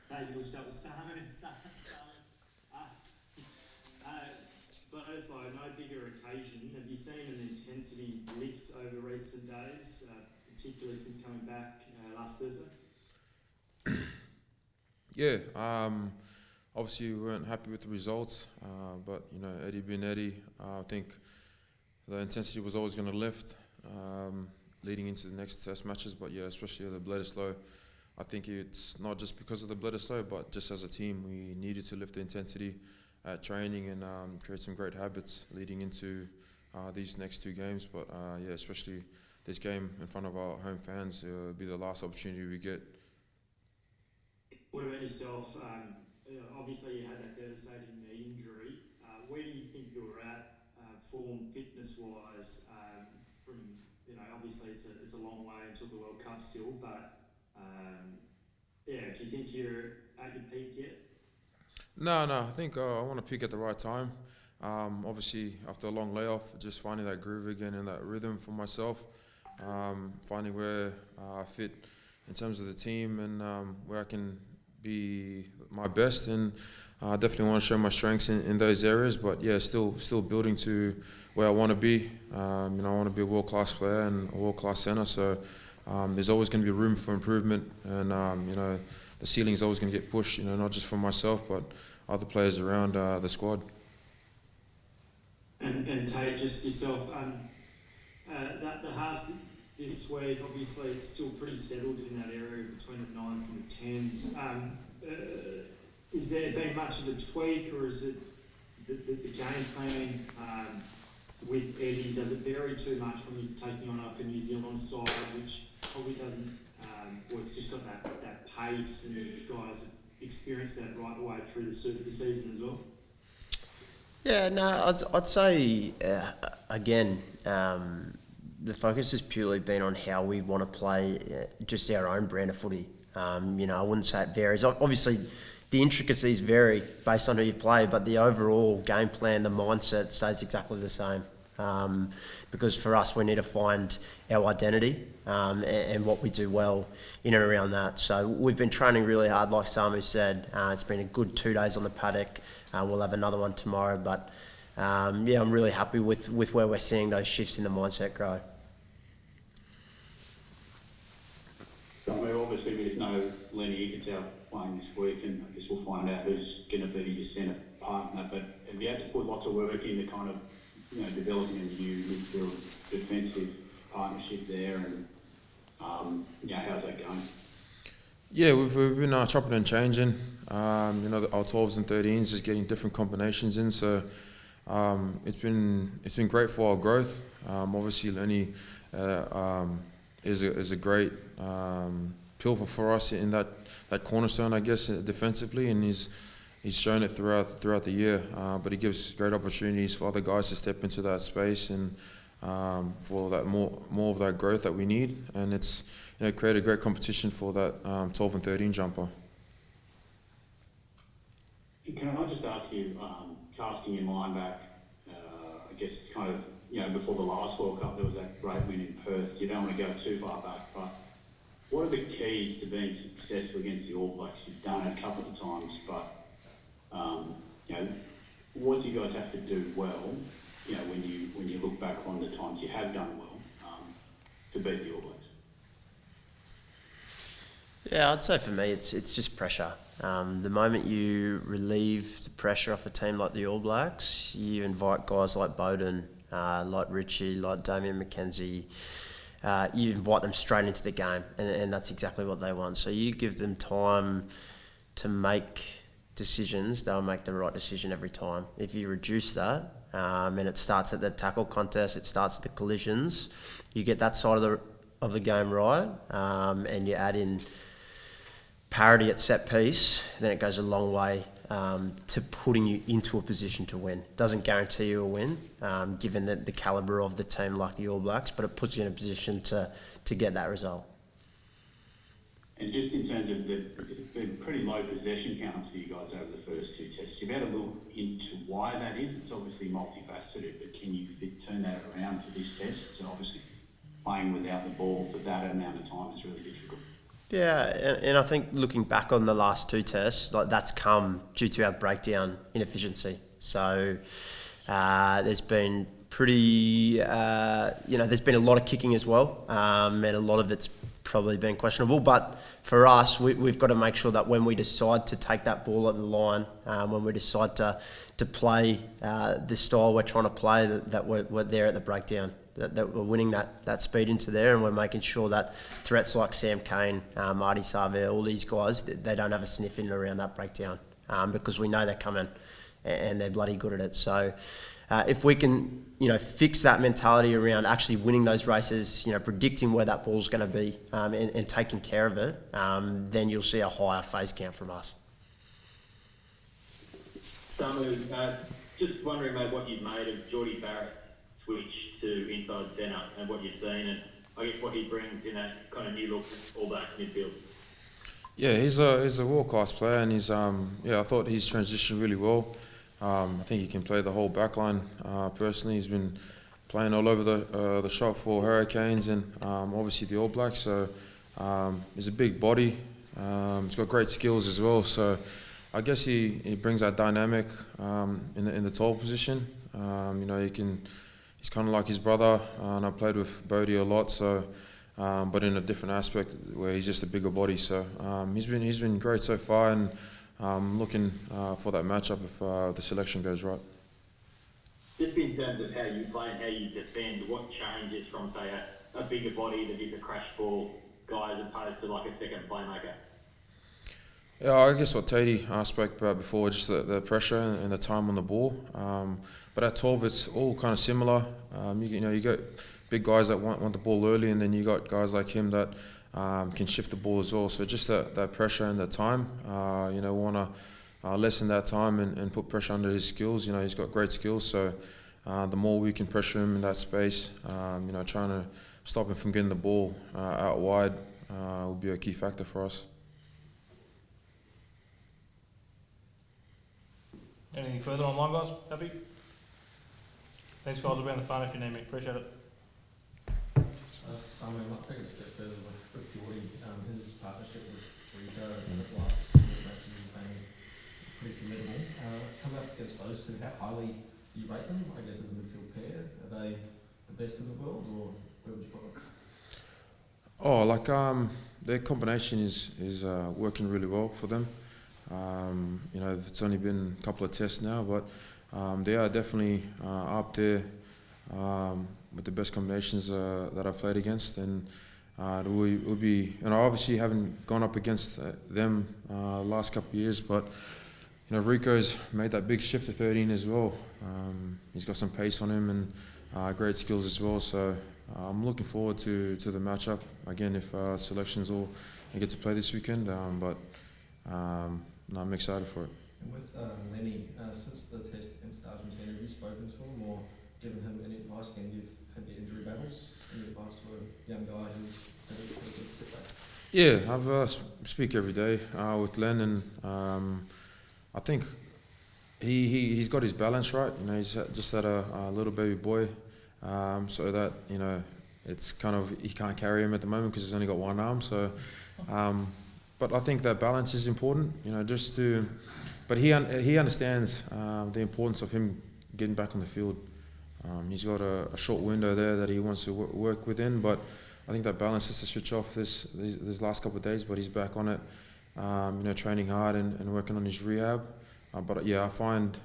maybe we'll start with Samu. Bledisloe, no bigger occasion. Have you seen an intensity lift over recent days, particularly since coming back last Thursday? Yeah, obviously we weren't happy with the results, but Eddie being Eddie, I think the intensity was always going to lift leading into the next test matches. But yeah, especially the Bledisloe, I think it's not just because of the Bledisloe, but just as a team, we needed to lift the intensity at training and create some great habits leading into these next two games. But yeah, especially this game in front of our home fans, it'll be the last opportunity we get. What about yourself? Obviously, you had that devastating knee injury. Where do you think you're at, form, fitness-wise? From obviously it's a long way until the World Cup still, but yeah, do you think you're at your peak yet? No, I think I want to peak at the right time. Obviously, after a long layoff, just finding that groove again and that rhythm for myself, finding where I fit in terms of the team and where I can be my best, and I definitely want to show my strengths in those areas. But yeah, still building to where I want to be. I want to be a world-class player and a world-class centre. So there's always going to be room for improvement, and the ceiling's always going to get pushed. Not just for myself, but other players around the squad. And Tate, just yourself. The halves this week, obviously, it's still pretty settled in that area between the 9s and the 10s. Is there been much of a tweak, or is it the game planning with Eddie? Does it vary too much when you're taking on a New Zealand side, which probably doesn't, or it's just got that pace, and you guys have experienced that right the way through the Super season as well? Yeah, no, I'd say, again, the focus has purely been on how we want to play just our own brand of footy. I wouldn't say it varies. Obviously, the intricacies vary based on who you play, but the overall game plan, the mindset stays exactly the same. Because for us, we need to find our identity and what we do well in and around that. So we've been training really hard, like Samu said. It's been a good 2 days on the paddock. We'll have another one tomorrow, but yeah, I'm really happy with where we're seeing those shifts in the mindset grow. Obviously, there's no Lenny Eakins out playing this week, and I guess we'll find out who's going to be your centre partner. But have you had to put lots of work into kind of developing a new midfield defensive partnership there, and how's that going? Yeah, we've been chopping and changing. Our 12s and 13s is getting different combinations in, so it's been great for our growth. Obviously, Lenny is a great pillar for us in that cornerstone, I guess, defensively, and he's shown it throughout the year. But he gives great opportunities for other guys to step into that space and for that more of that growth that we need, and it's created great competition for that 12 and 13 jumper. Can I just ask you, casting your mind back, I guess kind of before the last World Cup, there was that great win in Perth. You don't want to go too far back, but what are the keys to being successful against the All Blacks? You've done it a couple of times, but what do you guys have to do well? When you look back on the times you have done well to beat the All Blacks. Yeah, I'd say for me, it's just pressure. The moment you relieve the pressure off a team like the All Blacks, you invite guys like Bowden, like Richie, like Damien McKenzie. You invite them straight into the game, and that's exactly what they want. So you give them time to make decisions, they'll make the right decision every time. If you reduce that, and it starts at the tackle contest, it starts at the collisions, you get that side of the game right, and you add in parity at set piece, then it goes a long way to putting you into a position to win. Doesn't guarantee you a win, given the calibre of the team like the All Blacks, but it puts you in a position to get that result. And just in terms of it's been pretty low possession counts for you guys over the first two tests. You've had a look into why that is. It's obviously multifaceted, but can you turn that around for this test? So obviously playing without the ball for that amount of time is really difficult. Yeah, and I think looking back on the last two tests, like that's come due to our breakdown inefficiency. So there's been there's been a lot of kicking as well, and a lot of it's probably been questionable. But for us, we've got to make sure that when we decide to take that ball at the line, when we decide to play the style we're trying to play, that we're there at the breakdown. That we're winning that speed into there, and we're making sure that threats like Sam Kane, Marty Sarver, all these guys, they don't have a sniff in around that breakdown, because we know they're coming and they're bloody good at it. So if we can, fix that mentality around actually winning those races, predicting where that ball's going to be, and taking care of it, then you'll see a higher phase count from us. Samu, just wondering, mate, what you've made of Geordie Barrett's switch to inside centre and what you've seen, and I guess what he brings in that kind of new look All Blacks midfield. Yeah, he's a world-class player, and I thought he's transitioned really well. I think he can play the whole back line. Personally, he's been playing all over the shop for Hurricanes and obviously the All Blacks. So he's a big body. He's got great skills as well. So I guess he brings that dynamic in the 12 position. He's kind of like his brother, and I played with Bodie a lot. So, but in a different aspect where he's just a bigger body. So he's been great so far, and looking for that matchup if the selection goes right. Just in terms of how you play and how you defend, what changes from, say, a bigger body that is a crash ball guy as opposed to like a second playmaker? Yeah, I guess what Tate spoke about before, just the pressure and the time on the ball. But at 12, it's all kind of similar. You got big guys that want the ball early, and then you got guys like him that can shift the ball as well. So just that pressure and the time, we want to lessen that time and put pressure under his skills. He's got great skills, so the more we can pressure him in that space, trying to stop him from getting the ball out wide will be a key factor for us. Anything further online, guys? Happy? Thanks, guys. I'll be on the phone if you need me. Appreciate it. Samu, I might take it a step further with Geordie. His partnership with Rico in the last matches has been pretty formidable. Come up against those two, how highly do you rate them? I guess as a midfield pair, are they the best in the world, or where would you put them? Their combination is working really well for them. It's only been a couple of tests now, but they are definitely up there with the best combinations that I've played against, and it will be. I obviously haven't gone up against them last couple of years, but Rico's made that big shift to 13 as well. He's got some pace on him and great skills as well. So I'm looking forward to the matchup again if selections all get to play this weekend. I'm excited for it. And with Lenny, since the test against Argentina, have you spoken to him or given him any advice? Can you have your injury battles? Any advice to a young guy who's had a good setback? Yeah, I've speak every day with Len, and I think he's got his balance right. He's just had a little baby boy, so that it's kind of he can't carry him at the moment because he's only got one arm. So. But I think that balance is important, but he understands the importance of him getting back on the field. He's got a short window there that he wants to work within, but I think that balance has to switch off this last couple of days, but he's back on it, training hard and working on his rehab. I find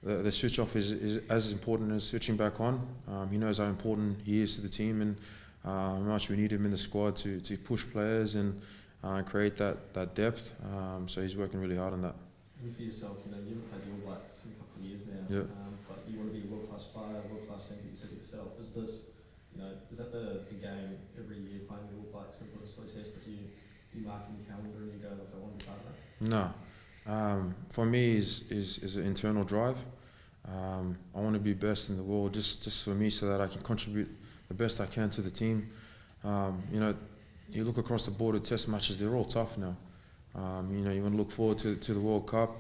the switch off is as important as switching back on. He knows how important he is to the team and how much we need him in the squad to push players and create that depth, so he's working really hard on that. And for yourself, you haven't played the All Blacks in a couple of years now, yeah. But you want to be a world-class player, world-class team, you said it yourself. Is this, is that the game every year playing the All Blacks and Bledisloe test that you mark in your calendar and you go, look, I want to be part of that? No. For me is an internal drive. I want to be best in the world just for me so that I can contribute the best I can to the team. You look across the board at test matches, they're all tough now. You want to look forward to the World Cup.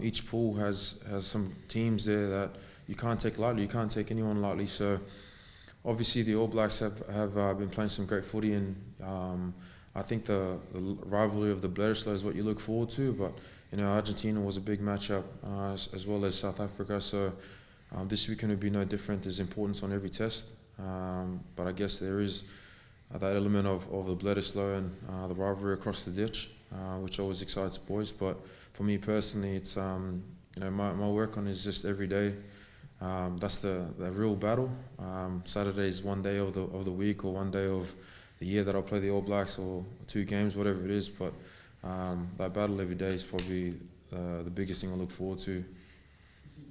Each pool has some teams there that you can't take lightly. You can't take anyone lightly. So obviously the All Blacks have been playing some great footy, and I think the rivalry of the Bledisloe is what you look forward to, but Argentina was a big matchup as well as South Africa, so this weekend will be no different. There's importance on every test, but I guess there is that element of the Bledisloe and the rivalry across the ditch, which always excites boys. But for me personally, it's my work on is just every day. That's the real battle. Saturday is one day of the week or one day of the year that I'll play the All Blacks, or 2 games, whatever it is. But that battle every day is probably the biggest thing I look forward to. You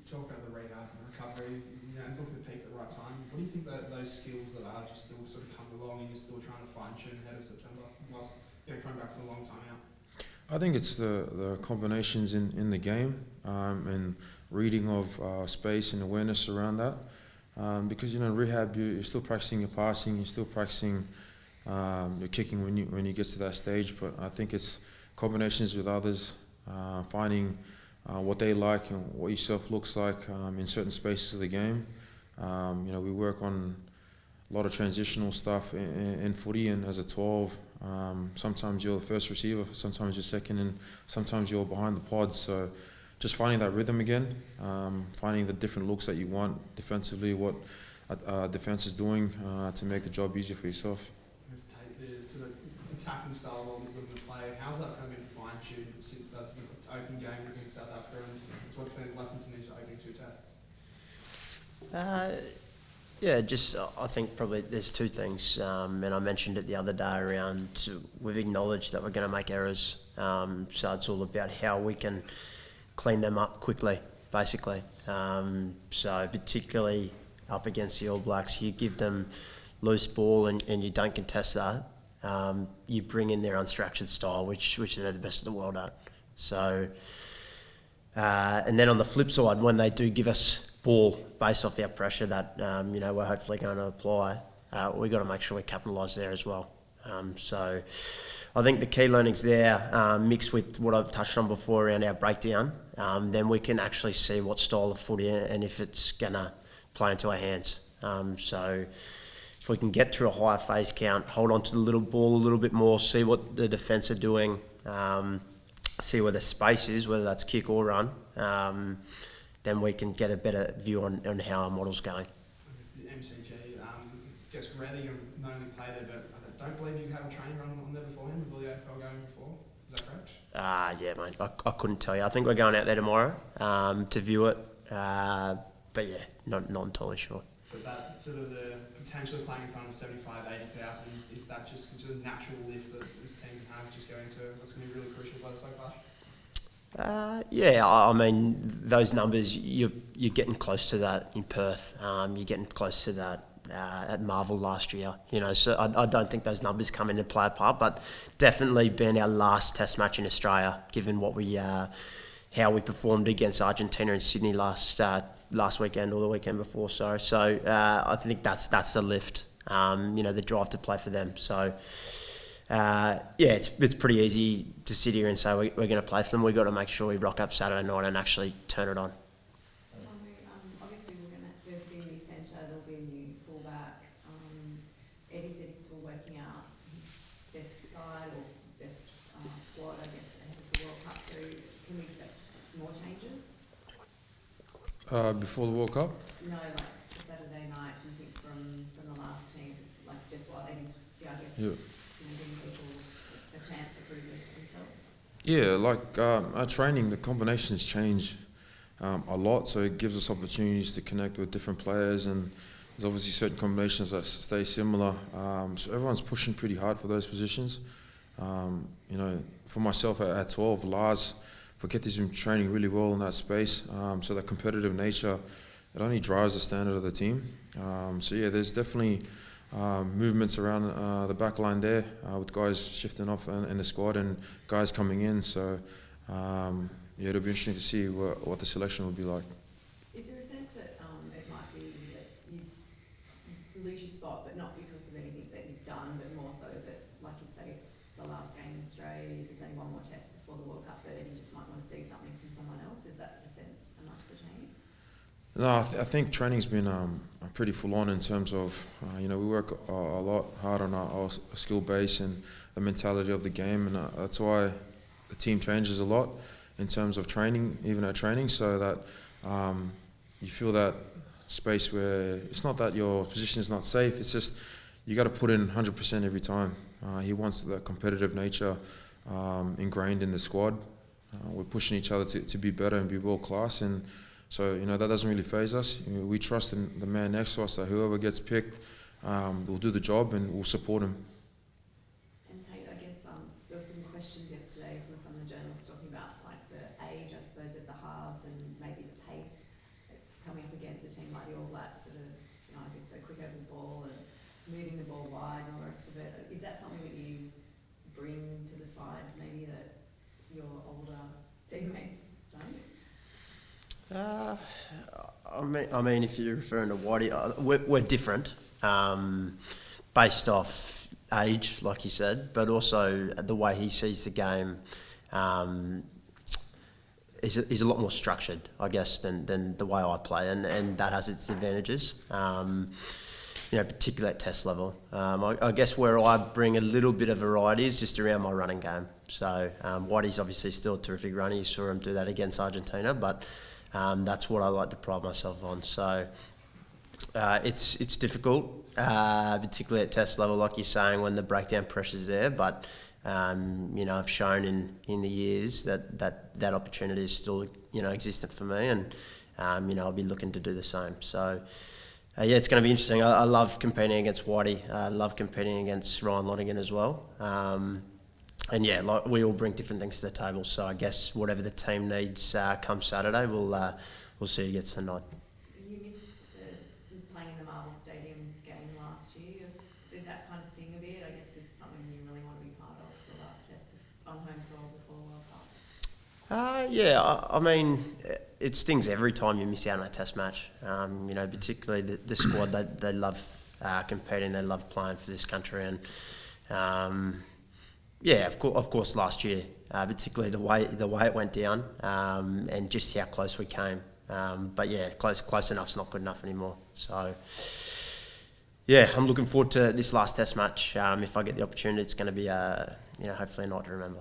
talk about the rehab and recovery, and looking to peak at the right time. What do you think that those skills that are just still sort of coming along and you're still trying to fine tune ahead of September, whilst coming back from a long time out? I think it's the combinations in the game and reading of space and awareness around that. Because in rehab you're still practicing your passing, you're still practicing your kicking when you get to that stage. But I think it's combinations with others, finding what they like and what yourself looks like in certain spaces of the game. We work on a lot of transitional stuff in footy, and as a 12, sometimes you're the first receiver, sometimes you're second, and sometimes you're behind the pods. So just finding that rhythm again, finding the different looks that you want defensively, what defence is doing to make the job easier for yourself. Let's take the sort of attacking style of what looking to play. How's that kind of been fine-tuned since that's been an open game against South Africa, and what's been lessons in these opening 2 tests? I think probably there's 2 things, and I mentioned it the other day around we've acknowledged that we're going to make errors, so it's all about how we can clean them up quickly, basically. So particularly up against the All Blacks, you give them loose ball and you don't contest that, you bring in their unstructured style, which they're the best in the world at. So, and then on the flip side, when they do give us ball based off our pressure that we're hopefully going to apply, we've got to make sure we capitalise there as well. So I think the key learnings there, mixed with what I've touched on before around our breakdown, then we can actually see what style of footy and if it's going to play into our hands. So if we can get through a higher phase count, hold on to the little ball a little bit more, see what the defence are doing, see where the space is, whether that's kick or run, then we can get a better view on how our model's going. I guess the MCG, it gets rare that you not only play there, but I don't believe you have a training run on there beforehand with all the AFL going before. Is that correct? Yeah, mate. I couldn't tell you. I think we're going out there tomorrow to view it, but yeah, not entirely sure. But that sort of the potentially playing in front of 75, 80,000, is that just a natural lift that this team can have just going to what's going to be really crucial for the Bledisloe Clash? I mean, those numbers, you're getting close to that in Perth. You're getting close to that at Marvel last year. So I don't think those numbers come into play a part, but definitely been our last Test match in Australia, given what how we performed against Argentina and Sydney last weekend or the weekend before. So I think that's the lift. The drive to play for them. So. It's pretty easy to sit here and say we're going to play for them. We've got to make sure we rock up Saturday night and actually turn it on. Obviously, there's be a new centre, there'll be a new fullback. Eddie said he's still working out his best side or best squad, I guess, ahead of the World Cup. So can we expect more changes? Before the World Cup? No, like Saturday night, do you think from the last team, like just while Eddie's, I guess, Yeah. giving people a chance to prove themselves? Yeah, like our training, the combinations change a lot, so it gives us opportunities to connect with different players, and there's obviously certain combinations that stay similar. So everyone's pushing pretty hard for those positions. For myself at 12, Lars Forgetti's been training really well in that space, so that competitive nature, it only drives the standard of the team. There's definitely movements around the back line there with guys shifting off in the squad and guys coming in. So it'll be interesting to see what the selection will be like. Is there a sense that it might be that you lose your spot, but not because of anything that you've done, but more so that, like you say, it's the last game in Australia, there's only one more test before the World Cup, that you just might want to see something from someone else? Is that a sense amongst the team? No, I think training's been pretty full on in terms of, we work a lot hard on our skill base and the mentality of the game, and that's why the team changes a lot in terms of training, even at training, so that you feel that space where it's not that your position is not safe, it's just you got to put in 100% every time. He wants the competitive nature ingrained in the squad. We're pushing each other to be better and be world class, and so that doesn't really faze us. We trust in the man next to us that whoever gets picked will do the job and we'll support him. And Tate, I guess there were some questions yesterday from some of the journalists talking about like the age, I suppose, at the halves and maybe the pace coming up against a team like the All Blacks, sort of, I guess, so quick over the ball and moving the ball wide and all the rest of it. Is that something that you bring to the side, maybe that your older teammates don't? I mean, if you're referring to Whitey, we're different, based off age, like you said, but also the way he sees the game is a lot more structured, I guess, than the way I play, and that has its advantages. Particularly at test level. I guess where I bring a little bit of variety is just around my running game. So Whitey's obviously still a terrific runner. You saw him do that against Argentina, but that's what I like to pride myself on. So it's difficult, particularly at test level, like you're saying, when the breakdown pressure's there. But I've shown in the years that opportunity is still existent for me, and I'll be looking to do the same. So. It's going to be interesting. I love competing against Whitey. I love competing against Ryan Lonergan as well. We all bring different things to the table. So I guess whatever the team needs come Saturday, we'll see who gets the nod. You missed playing in the Marvel Stadium game last year. Did that kind of sting a bit? I guess this is something you really want to be part of for the last test on home soil before the World Cup. I mean, it stings every time you miss out on a test match. Particularly the squad, they love competing, they love playing for this country, and of course last year, particularly the way it went down, and just how close we came. Close enough's not good enough anymore. So I'm looking forward to this last test match. If I get the opportunity, it's going to be hopefully a night to remember.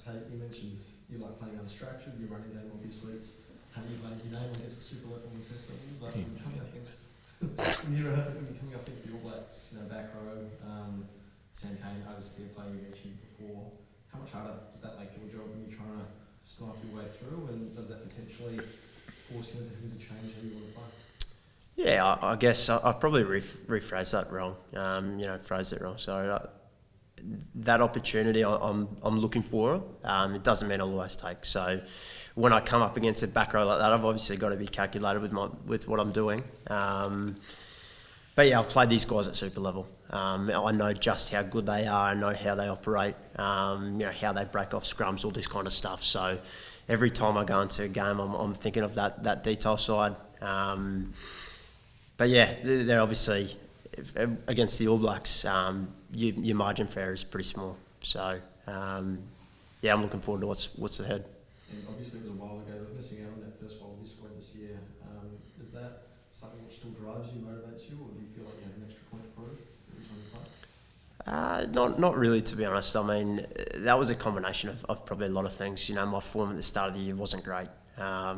Tate, you mentioned you like playing unstructured. Your running game, obviously, it's how you make your name. I guess it's super level and test level. But when you're coming up against the All Blacks, back row, Sam Cane, hardest to play you mentioned before. How much harder does that make your job when you're trying to snipe your way through? And does that potentially force you into change how you want to play? Yeah, I guess I probably rephrased that wrong. Phrased it wrong. Sorry. That opportunity I'm looking for, it doesn't mean I'll always take. So when I come up against a back row like that, I've obviously got to be calculated with what I'm doing. I've played these guys at super level. I know just how good they are. I know how they operate. How they break off scrums, all this kind of stuff. So every time I go into a game, I'm thinking of that detail side. They're obviously against the All Blacks. Your margin for error is pretty small. So, I'm looking forward to what's ahead. And obviously, it was a while ago, but missing out on that first Wallaby squad this year. Is that something which still drives you, motivates you, or do you feel like you have an extra point to prove every time you play? Not really, to be honest. I mean, that was a combination of probably a lot of things. My form at the start of the year wasn't great. I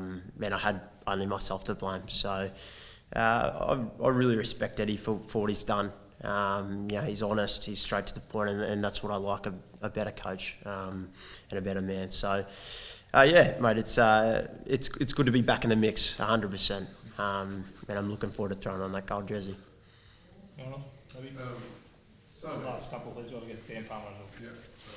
had only myself to blame. So, I really respect Eddie for what he's done. He's honest, he's straight to the point, and that's what I like a better coach and a better man. So, mate, it's good to be back in the mix, 100%. And I'm looking forward to throwing on that gold jersey. Last couple, please, got to get Dan Palmer. Yeah, so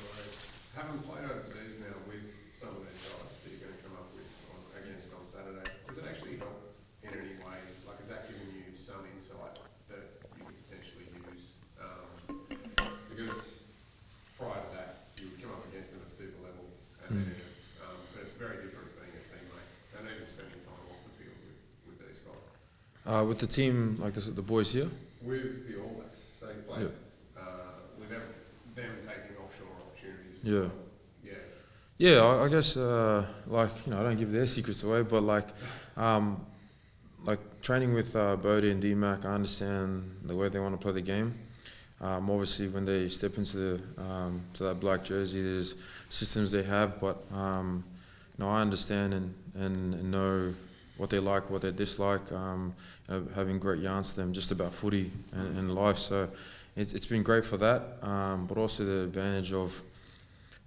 having played overseas now with some of these guys that you're going to come up with against on Saturday, does it actually help in any way? Like, is that giving you some insight that you could potentially use? Because prior to that, you would come up against them at super level, and then, but it's very different being a teammate and even spending time off the field with these guys. With the team, like the boys here? With the All Blacks, so you play with them taking offshore opportunities. Yeah. Yeah, I guess, I don't give their secrets away, but like training with Bodie and DMAC, I understand the way they want to play the game. Obviously, when they step into to that black jersey, there's systems they have, but I understand and know what they like, what they dislike. Having great yarns to them just about footy and life, so it's been great for that. But also the advantage of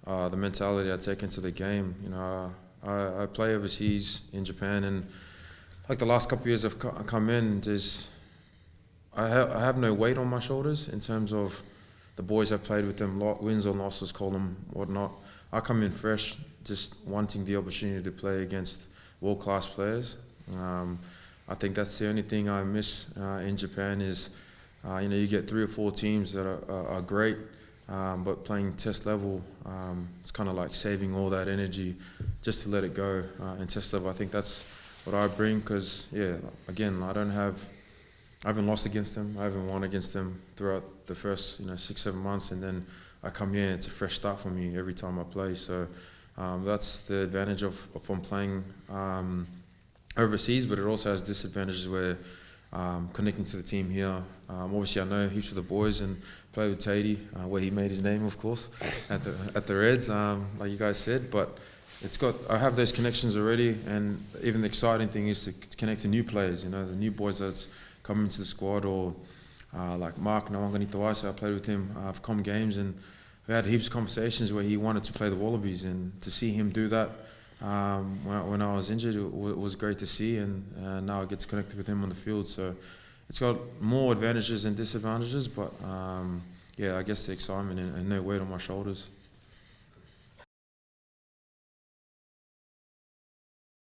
the mentality I take into the game. I play overseas in Japan, and like the last couple of years I've come in, I have no weight on my shoulders in terms of the boys I've played with them, wins or losses, call them whatnot. I come in fresh, just wanting the opportunity to play against world-class players. I think that's the only thing I miss in Japan is, you get 3 or 4 teams that are great, but playing test level, it's kind of like saving all that energy just to let it go in test level. I think that's what I bring because, again, I haven't lost against them. I haven't won against them throughout the first 6-7 months, and then I come here and it's a fresh start for me every time I play. So that's the advantage of from playing overseas, but it also has disadvantages where connecting to the team here. Obviously, I know heaps of the boys and play with Tate, where he made his name, of course, at the Reds, like you guys said. But I have those connections already, and even the exciting thing is to connect to new players. The new boys that's coming into the squad, or like Mark Nawanganitawasa, I played with him for Com Games, and we had heaps of conversations where he wanted to play the Wallabies, and to see him do that when I was injured, it was great to see, and now I get to connect with him on the field. So it's got more advantages and disadvantages, but I guess the excitement and no weight on my shoulders.